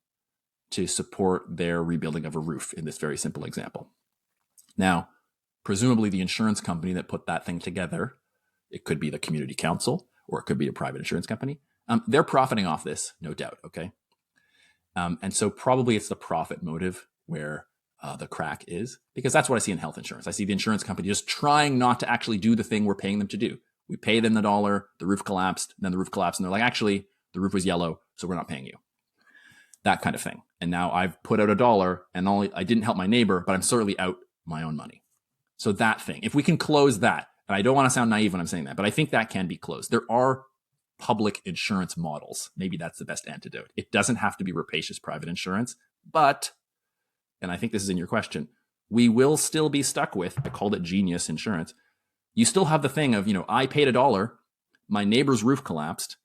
to support their rebuilding of a roof in this very simple example. Now, presumably the insurance company that put that thing together, it could be the community council or it could be a private insurance company. They're profiting off this, no doubt, okay? And so probably it's the profit motive where the crack is, because that's what I see in health insurance. I see the insurance company just trying not to actually do the thing we're paying them to do. We pay them the $1, the roof collapsed, then the roof collapsed, and they're like, actually, the roof was yellow, so we're not paying you. That kind of thing. And now I've put out $1, and I didn't help my neighbor, but I'm certainly out my own money. So that thing, if we can close that, and I don't want to sound naive when I'm saying that, but I think that can be closed. There are public insurance models. Maybe that's the best antidote. It doesn't have to be rapacious private insurance, but, and I think this is in your question, we will still be stuck with, I called it genius insurance. You still have the thing of, I paid $1, my neighbor's roof collapsed.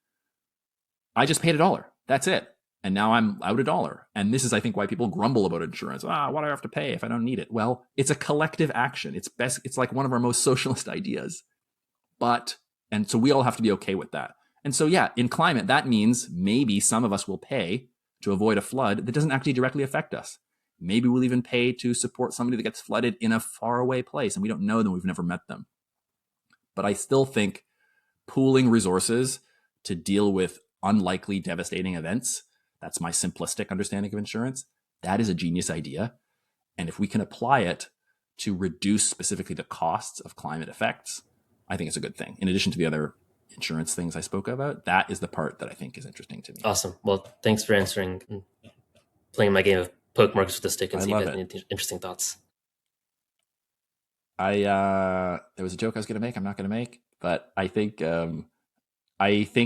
I just paid $1. That's it. And now I'm out $1. And this is, I think, why people grumble about insurance. Why do I have to pay if I don't need it? Well, it's a collective action. It's like one of our most socialist ideas. And so we all have to be okay with that. And so, yeah, in climate, that means maybe some of us will pay to avoid a flood that doesn't actually directly affect us. Maybe we'll even pay to support somebody that gets flooded in a faraway place and we don't know them, we've never met them. But I still think pooling resources to deal with unlikely devastating events, that's my simplistic understanding of insurance, that is a genius idea. And if we can apply it to reduce specifically the costs of climate effects, I think it's a good thing. In addition to the other insurance things I spoke about, that is the part that I think is interesting to me. Awesome. Well, thanks for answering and playing my game of poke Marcus with the stick and see if you have any interesting thoughts. There was a joke I was going to make, I'm not going to make, but I think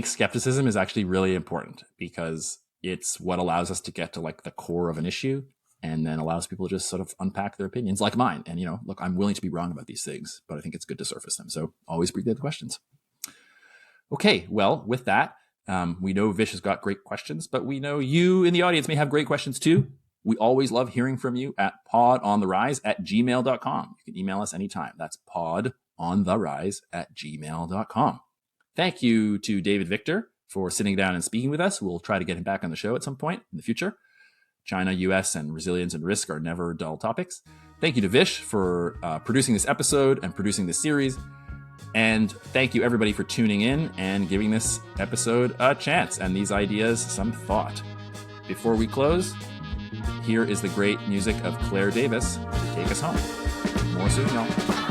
skepticism is actually really important because it's what allows us to get to like the core of an issue and then allows people to just sort of unpack their opinions like mine. And, look, I'm willing to be wrong about these things, but I think it's good to surface them. So always appreciate the questions. Okay, well, with that, we know Vish has got great questions, but we know you in the audience may have great questions too. We always love hearing from you at podontherise@gmail.com. You can email us anytime. That's podontherise@gmail.com. Thank you to David Victor for sitting down and speaking with us. We'll try to get him back on the show at some point in the future. China, US, and resilience and risk are never dull topics. Thank you to Vish for producing this episode and producing this series. And thank you everybody for tuning in and giving this episode a chance and these ideas some thought. Before we close, here is the great music of Claire Davis to take us home. More soon, y'all.